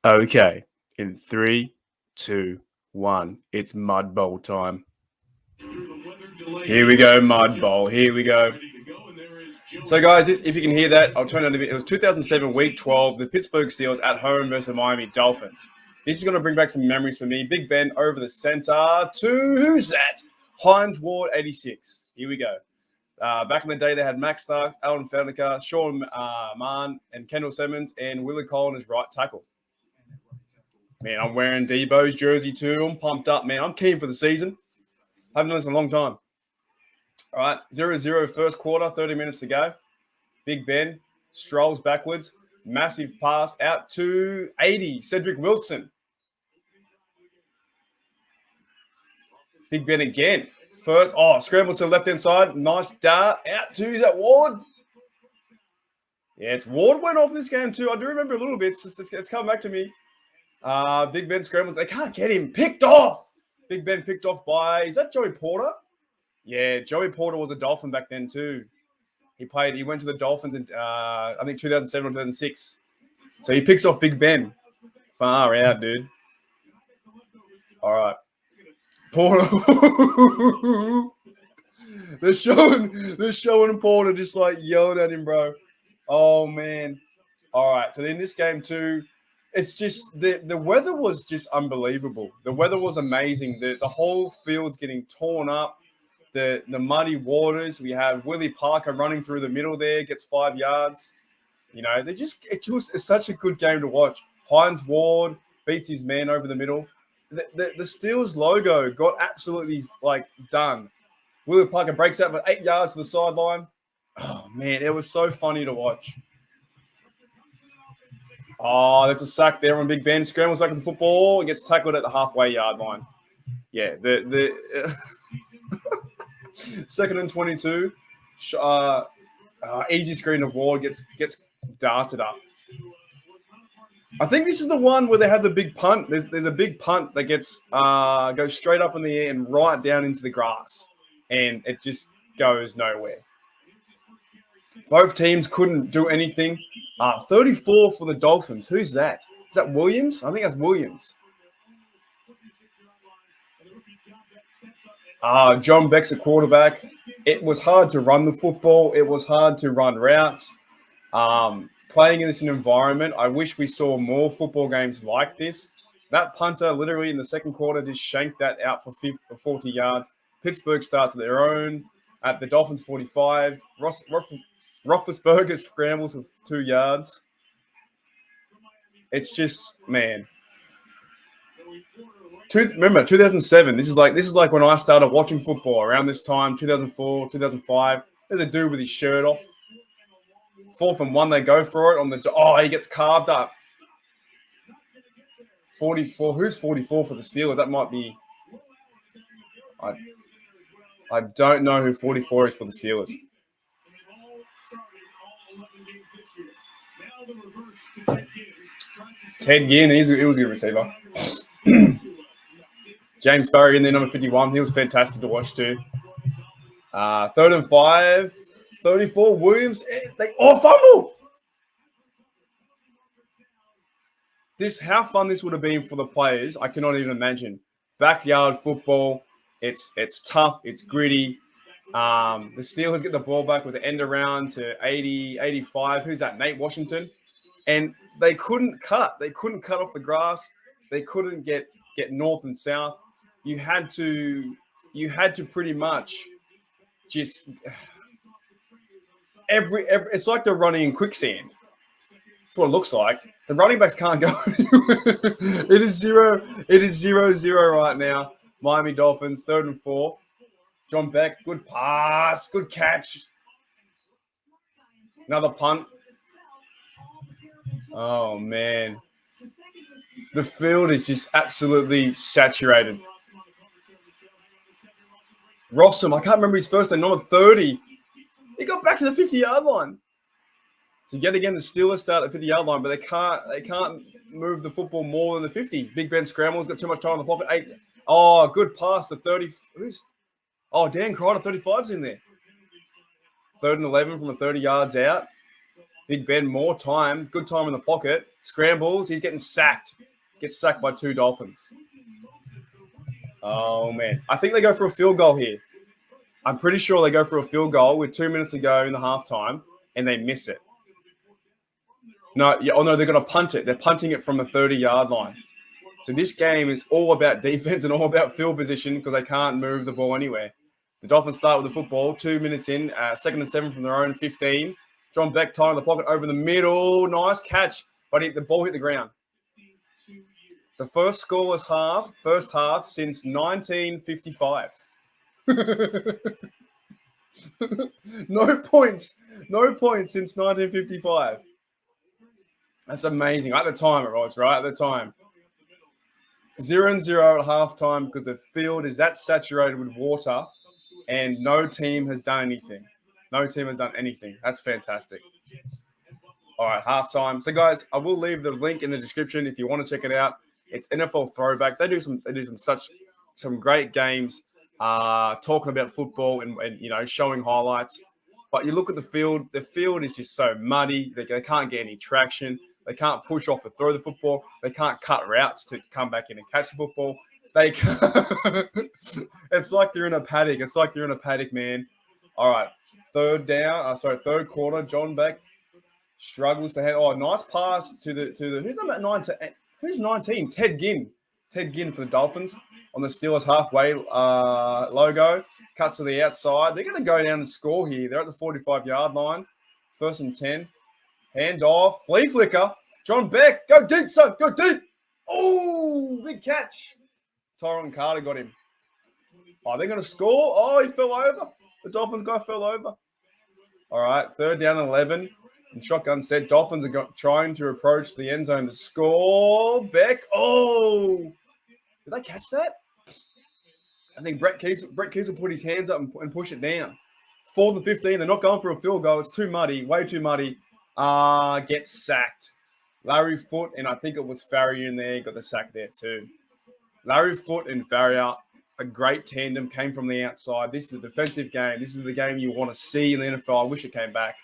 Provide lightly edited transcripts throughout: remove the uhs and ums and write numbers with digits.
Okay, in three, two, one, it's Mud Bowl time. Here we go, Mud Bowl. Here we go. So, guys, if you can hear that, I'll turn it on a bit. It was 2007, Week 12, the Pittsburgh Steelers at home versus the Miami Dolphins. This is going to bring back some memories for me. Big Ben over the center to who's that? Hines Ward, 86. Here we go. Back in the day, they had Max Starks, Alan Faneca, Sean Mann, and Kendall Simmons, and Willie Collin as right tackle. Man, I'm wearing Debo's jersey too. I'm pumped up, man. I'm keen for the season. Haven't done this in a long time. All right, 0-0 first quarter, 30 minutes to go. Big Ben strolls backwards. Massive pass out to 80, Cedric Wilson. Big Ben again. First, scrambles to the left-hand side. Nice dart out to, is that Ward? Yes, Ward went off this game too. I do remember a little bit. It's come back to me. Big Ben scrambles. They can't get him. Picked off. Big Ben picked off by, is that Joey Porter? Yeah, Joey Porter was a Dolphin back then too. He went to the Dolphins in, I think 2007 or 2006. So he picks off Big Ben. Far out, dude. All right. Porter. they're showing Porter just like yelling at him, bro. Oh, man. All right. So in this game too, it's just the weather was just unbelievable. The weather was amazing. The whole field's getting torn up. The muddy waters. We have Willie Parker running through the middle there, gets 5 yards. You know, it's such a good game to watch. Hines Ward beats his man over the middle. The Steelers logo got absolutely done. Willie Parker breaks out with 8 yards to the sideline. Oh man, it was so funny to watch. Oh, that's a sack there on Big Ben. Scrambles back to the football and gets tackled at the halfway yard line. Yeah, the second and 22. Easy screen to Ward gets darted up. I think this is the one where they have the big punt. There's a big punt that goes straight up in the air and right down into the grass, and it just goes nowhere. Both teams couldn't do anything. 34 for the Dolphins. Who's that? Is that Williams? I think that's Williams. John Beck's a quarterback. It was hard to run the football. It was hard to run routes. Playing in this environment, I wish we saw more football games like this. That punter literally in the second quarter just shanked that out for 40 yards. Pittsburgh starts their own at the Dolphins 45. Roethlisberger scrambles for 2 yards. It's just, man. Remember, 2007. This is like when I started watching football around this time, 2004, 2005. There's a dude with his shirt off. 4th and 1, they go for it he gets carved up. 44. Who's 44 for the Steelers? That might be. I don't know who 44 is for the Steelers. Ted Ginn, he was a good receiver. James Barry in there, number 51. He was fantastic to watch too. 3rd and 5. 34, Williams. Fumble! How fun this would have been for the players, I cannot even imagine. Backyard football. It's tough. It's gritty. The Steelers get the ball back with the end around to 80, 85. Who's that? Nate Washington. And they couldn't cut. They couldn't cut off the grass. They couldn't get north and south. You had to pretty much just it's like they're running in quicksand. That's what it looks like. The running backs can't go anywhere. It is 0-0 right now. Miami Dolphins, 3rd and 4. John Beck, good pass, good catch. Another punt. Oh, man. The field is just absolutely saturated. Rossum, I can't remember his first name, number 30. He got back to the 50-yard line. So yet again, the Steelers start at the 50-yard line, but they can't move the football more than the 50. Big Ben scrambles, got too much time in the pocket. 8. Oh, good pass to 30. Dan Kreider, 35's in there. 3rd and 11 from the 30 yards out. Big Ben, more time. Good time in the pocket. Scrambles. He's getting sacked. Gets sacked by 2 Dolphins. Oh, man. I think they go for a field goal here. I'm pretty sure they go for a field goal with 2 minutes to go in the halftime, and they miss it. No, they're going to punt it. They're punting it from the 30-yard line. So this game is all about defense and all about field position because they can't move the ball anywhere. The Dolphins start with the football, 2 minutes in, 2nd and 7 from their own 15. John Beck tying the pocket over the middle. Nice catch, but the ball hit the ground. The first scoreless first half since 1955. No points since 1955. That's amazing. At the time, it was, right? At the time. 0-0 at halftime because the field is that saturated with water and no team has done anything. That's fantastic. All right, halftime. So, guys, I will leave the link in the description if you want to check it out. It's NFL Throwback. They do some great games talking about football and showing highlights. But you look at the field is just so muddy. They can't get any traction. They can't push off to throw the football. They can't cut routes to come back in and catch the football. They can't. It's like they're in a paddock. Man. All right, third quarter. John Beck struggles to handle. Oh, nice pass to the who's number 19? Who's 19? Ted Ginn. Ted Ginn for the Dolphins on the Steelers halfway logo. Cuts to the outside. They're going to go down and score here. They're at the 45-yard line. 1st and 10. Hand off. Flea flicker. John Beck. Go deep, son. Go deep. Oh, big catch. Tyron Carter got him. Oh, they're going to score. Oh, he fell over. The Dolphins guy fell over. All right. 3rd down and 11. And shotgun set. Dolphins are trying to approach the end zone to score. Beck. Oh. Did they catch that? I think Brett Keys will put his hands up and push it down. 4th and 15. They're not going for a field goal. It's too muddy. Way too muddy. Gets sacked. Larry Foote, and I think it was Farrier in there, got the sack there too. Larry Foote and Farrier, a great tandem, came from the outside. This is a defensive game. This is the game you want to see in the NFL. I wish it came back.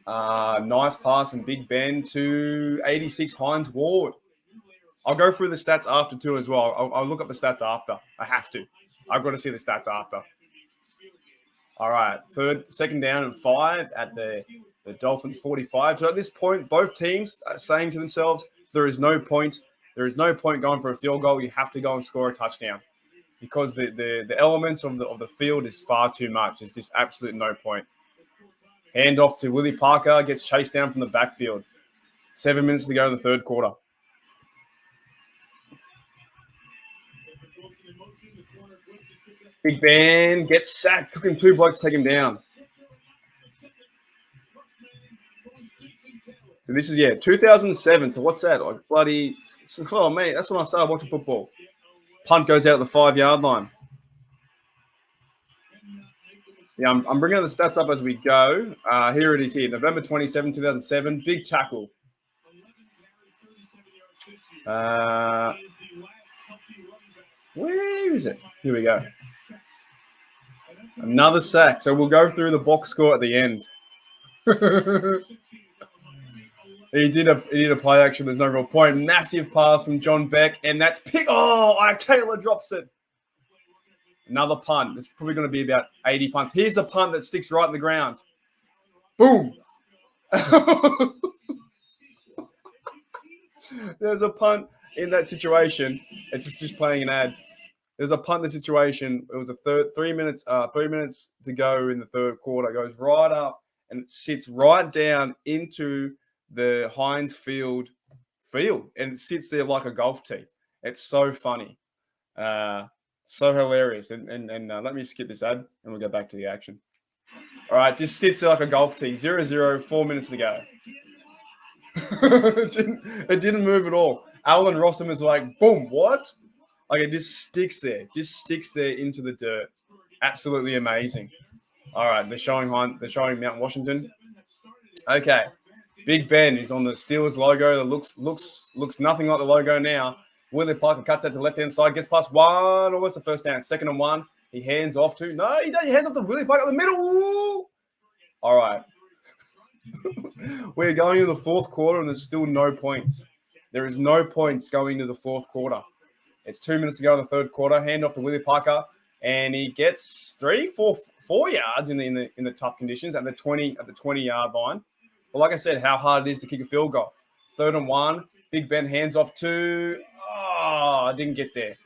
Nice pass from Big Ben to 86 Hines Ward. I'll go through the stats after too as well. I'll look up the stats after. I have to. I've got to see the stats after. All right, 2nd down and 5 at the Dolphins 45. So at this point, both teams are saying to themselves, there is no point. There is no point going for a field goal. You have to go and score a touchdown because the elements of the field is far too much. There's just absolute no point. Hand off to Willie Parker, gets chased down from the backfield. 7 minutes to go in the 3rd quarter. Big Ben gets sacked. Took him 2 blokes to take him down. So this is, 2007. So what's that? Like bloody, oh, man, that's when I started watching football. Punt goes out at the 5-yard line. Yeah, I'm bringing the stats up as we go. Here it is here. November 27, 2007. Big tackle. Where is it? Here we go. Another sack. So we'll go through the box score at the end. He did a play action. There's no real point. Massive pass from John Beck, and that's pick. Oh, Taylor drops it. Another punt. There's probably going to be about 80 punts. Here's the punt that sticks right in the ground. Boom. There's a punt in that situation. It's just playing an ad. There's a punt in the situation. It was a 3 minutes to go in the 3rd quarter. It goes right up and it sits right down into the Heinz Field, and it sits there like a golf tee. It's so funny. So hilarious. And let me skip this ad and we'll go back to the action. All right, just sits there like a golf tee. 0-0, 4 minutes to go. It didn't move at all. Alan Rossum is like, boom, what? Like it just sticks there into the dirt. Absolutely amazing. All right, they're showing Mount Washington. Okay, Big Ben is on the Steelers logo. That looks nothing like the logo now. Willie Parker cuts out to the left-hand side, gets past one, almost a 1st down. 2nd and 1. He hands off to, no, he hands off to Willie Parker in the middle. All right. We're going into the fourth quarter and there's still no points. There is no points going into the fourth quarter. It's 2 minutes to go in the third quarter. Hand off to Willie Parker, and he gets 4 yards in the tough conditions at the 20-yard line. But like I said, how hard it is to kick a field goal. 3rd and 1. Big Ben hands off to. Oh, didn't get there.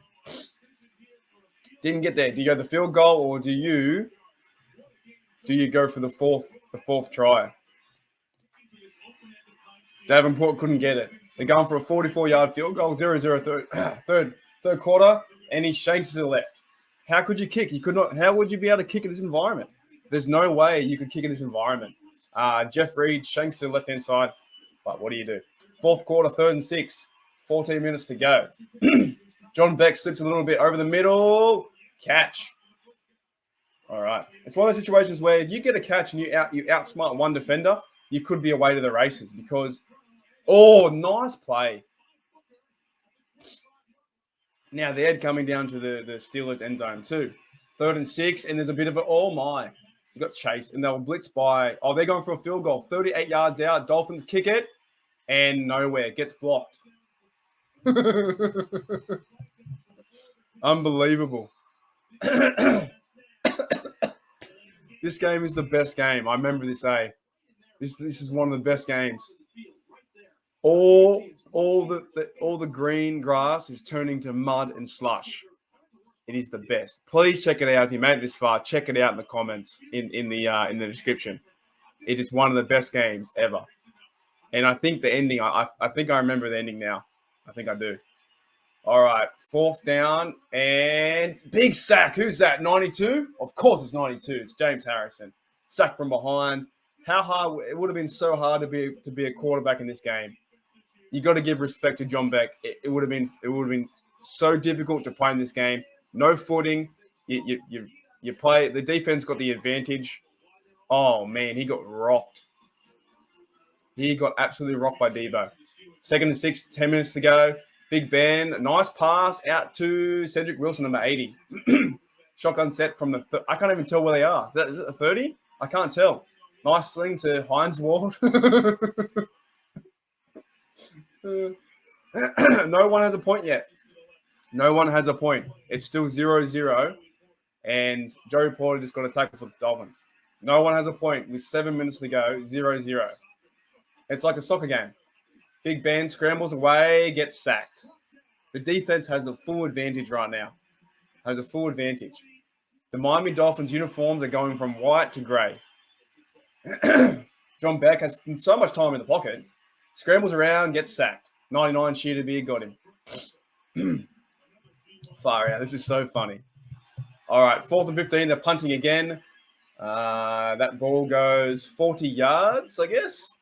Didn't get there. Do you go the field goal or do you go for the fourth try? Davenport couldn't get it. They're going for a 44-yard field goal, 0-0 third quarter, and he shanks to the left. How could you kick? You could not. How would you be able to kick in this environment? There's no way you could kick in this environment. Jeff Reed shanks to the left-hand side, but what do you do? Fourth quarter, 3rd and 6, 14 minutes to go. John Beck slips a little bit over the middle. Catch. All right. It's one of those situations where if you get a catch and you outsmart one defender, you could be away to the races because, nice play. Now they're coming down to the Steelers end zone too. 3rd and 6, and there's a bit of you got chased, and they were blitzed by, they're going for a field goal. 38 yards out. Dolphins kick it, and nowhere. Gets blocked. Unbelievable. This game is the best game. I remember this, This is one of the best games. All the green grass is turning to mud and slush. It is the best. Please check it out. If you made it this far, check it out in the comments in the description. It is one of the best games ever. And I think the ending. I think I remember the ending now. I think I do. All right, 4th down and big sack. Who's that? 92? Of course, it's 92. It's James Harrison. Sack from behind. How hard it would have been so hard to be a quarterback in this game. You got to give respect to John Beck. It would have been so difficult to play in this game. No footing. You play. The defense got the advantage. Oh man, he got rocked. He got absolutely rocked by Debo. 2nd and 6, 10 minutes to go. Big Ben, nice pass out to Cedric Wilson, number 80. Shotgun set from I can't even tell where they are. Is it a 30? I can't tell. Nice sling to Hines Ward. No one has a point yet. No one has a point. It's still 0-0. And Joey Porter just got a tackle for the Dolphins. No one has a point with 7 minutes to go, 0-0. It's like a soccer game. Big Ben scrambles away, gets sacked. The defense has the full advantage right now. Has a full advantage. The Miami Dolphins uniforms are going from white to gray. John Beck has so much time in the pocket. Scrambles around, gets sacked. 99 Sheeta Beard got him. Far out. This is so funny. All right, 4th and 15. They're punting again. That ball goes 40 yards, I guess.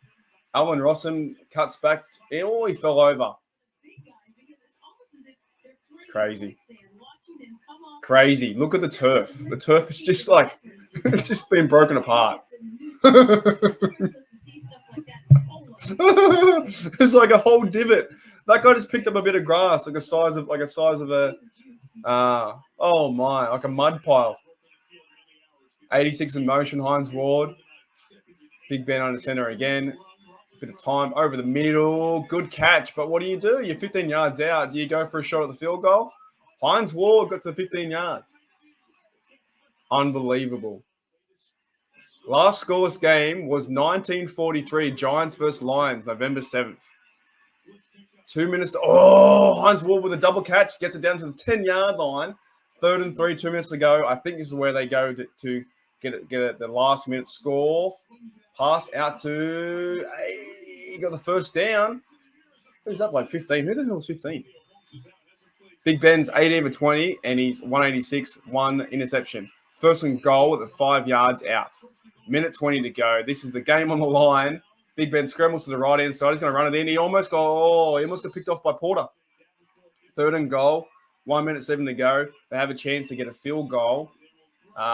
Alvin Rossum cuts back. He fell over. It's crazy. Crazy. Look at the turf. The turf is just like, it's just been broken apart. It's like a whole divot. That guy just picked up a bit of grass, like a size of a, like a mud pile. 86 in motion, Hines Ward. Big Ben on the center again. Bit of time over the middle. Good catch, but what do? You're 15 yards out. Do you go for a shot at the field goal? Hines Ward got to 15 yards. Unbelievable. Last scoreless game was 1943, Giants versus Lions, November 7th. 2 minutes to... Hines Ward with a double catch, gets it down to the 10-yard line. 3rd and 3, 2 minutes to go. I think this is where they go to get the last minute score. Pass out to... He got the first down. Who's up like 15? Who the hell is 15? Big Ben's 18 for 20, and he's 186, 1 interception. 1st and goal at the 5 yards out. Minute 20 to go. This is the game on the line. Big Ben scrambles to the right-hand side. He's going to run it in. He almost got picked off by Porter. 3rd and goal. 1 minute 7 to go. They have a chance to get a field goal. Come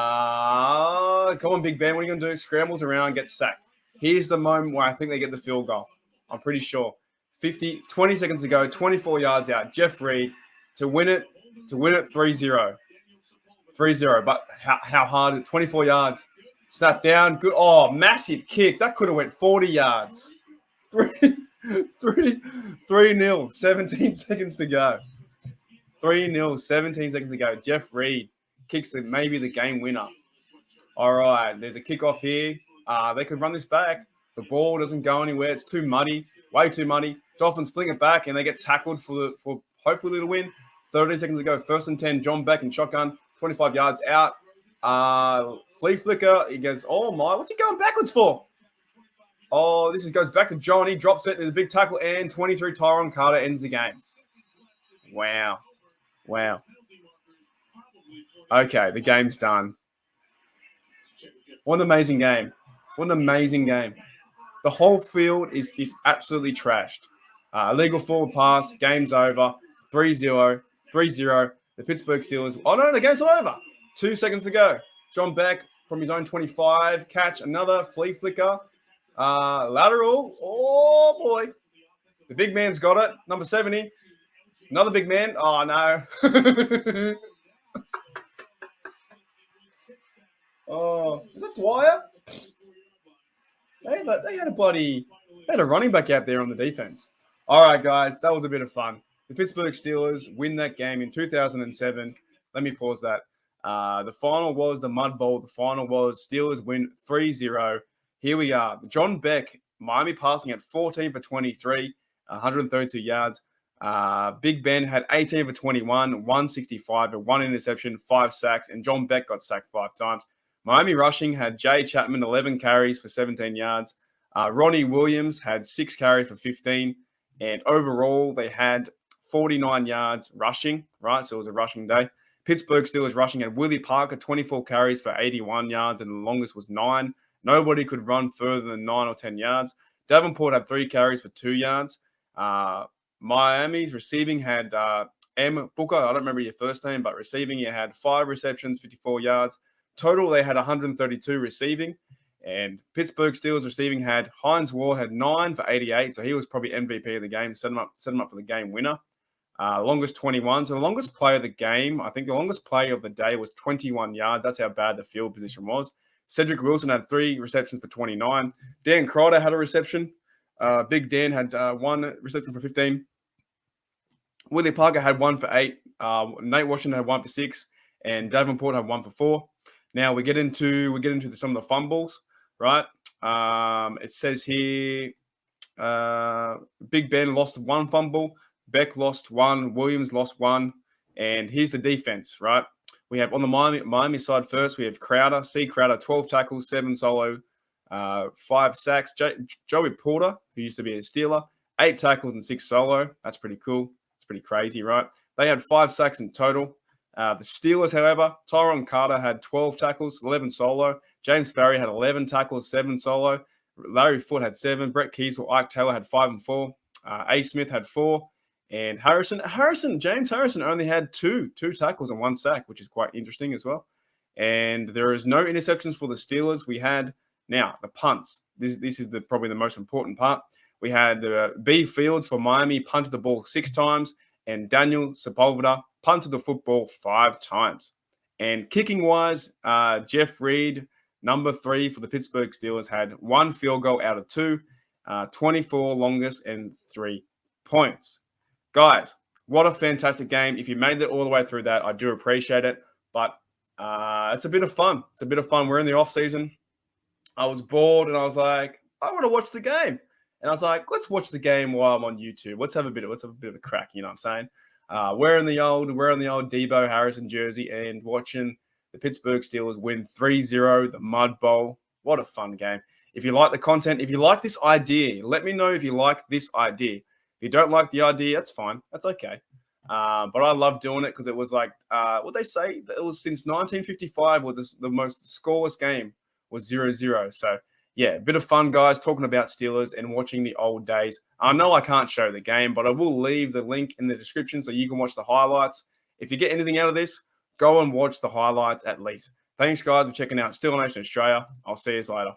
on, Big Ben. What are you going to do? Scrambles around, gets sacked. Here's the moment where I think they get the field goal. I'm pretty sure. 20 seconds to go. 24 yards out. Jeff Reed to win it 3-0. 3-0. But how hard? 24 yards. Snap down. Good. Oh, massive kick. That could have went 40 yards. 3-0. 17 seconds to go. 3-0. 17 seconds to go. Jeff Reed kicks maybe the game winner. All right. There's a kickoff here. They could run this back. The ball doesn't go anywhere. It's too muddy. Way too muddy. Dolphins fling it back and they get tackled for hopefully the win. 30 seconds to go. 1st and 10. John Beck in shotgun. 25 yards out. Flea flicker. He goes, oh my, what's he going backwards for? Oh, this goes back to John. He drops it. There's a big tackle and 23 Tyron Carter ends the game. Wow. Okay, the game's done. What an amazing game. The whole field is just absolutely trashed. Illegal forward pass. Game's over. 3-0. 3-0. The Pittsburgh Steelers. Oh, no, the game's not over. 2 seconds to go. John Beck from his own 25. Catch another flea flicker. Lateral. Oh, boy. The big man's got it. Number 70. Another big man. Oh, no. Oh, is that Dwyer? They had a running back out there on the defense. All right, guys, that was a bit of fun. The Pittsburgh Steelers win that game in 2007. Let me pause that. The final was the Mud Bowl. The final was Steelers win 3-0. Here we are. John Beck, Miami passing at 14 for 23, 132 yards. Big Ben had 18 for 21, 165, and 1 interception, 5 sacks, and John Beck got sacked 5 times. Miami rushing had Jay Chapman, 11 carries for 17 yards. Ronnie Williams had 6 carries for 15. And overall, they had 49 yards rushing, right? So it was a rushing day. Pittsburgh Steelers rushing had Willie Parker, 24 carries for 81 yards, and the longest was 9. Nobody could run further than 9 or 10 yards. Davenport had 3 carries for 2 yards. Miami's receiving had M. Booker. I don't remember your first name, but receiving, he had 5 receptions, 54 yards. Total, they had 132 receiving. And Pittsburgh Steelers receiving had Hines Ward had 9 for 88. So he was probably MVP of the game, set him up for the game winner. Longest 21. So the longest play of the game, I think the longest play of the day was 21 yards. That's how bad the field position was. Cedric Wilson had 3 receptions for 29. Dan Crowder had a reception. Big Dan had 1 reception for 15. Willie Parker had 1 for 8. Nate Washington had 1 for 6. And Davenport had 1 for 4. Now we get into some of the fumbles, right? It says here, Big Ben lost 1 fumble, Beck lost 1, Williams lost 1, and here's the defense, right? We have on the Miami side first, we have Crowder, 12 tackles, 7 solo, 5 sacks. Joey Porter, who used to be a Steeler, 8 tackles and 6 solo. That's pretty cool. It's pretty crazy, right? They had 5 sacks in total. The Steelers, however, Tyron Carter had 12 tackles, 11 solo. James Ferry had 11 tackles, 7 solo. Larry Foote had 7. Brett Kiesel, Ike Taylor had 5 and 4. A. Smith had 4. And James Harrison only had two tackles and 1 sack, which is quite interesting as well. And there is no interceptions for the Steelers. We had, now, the punts. This is probably the most important part. We had B. Fields for Miami punted the ball 6 times, and Daniel Sepulveda punted the football 5 times. And kicking-wise, Jeff Reed, number 3 for the Pittsburgh Steelers, had 1 field goal out of 2, 24 longest, and 3 points. Guys, what a fantastic game. If you made it all the way through that, I do appreciate it. But it's a bit of fun. We're in the off-season. I was bored, and I was like, I want to watch the game. And I was like, let's watch the game while I'm on YouTube. Let's have a bit of a crack, you know what I'm saying? Wearing the old Debo Harrison jersey and watching the Pittsburgh Steelers win 3-0, the Mud Bowl. What a fun game. If you like the content, if you like this idea, let me know if you like this idea. If you don't like the idea, that's fine. That's okay. But I love doing it because it was like, what they say, it was since 1955 was the most scoreless game was 0-0. So, yeah, a bit of fun, guys, talking about Steelers and watching the old days. I know I can't show the game, but I will leave the link in the description so you can watch the highlights. If you get anything out of this, go and watch the highlights at least. Thanks, guys, for checking out Steeler Nation Australia. I'll see you later.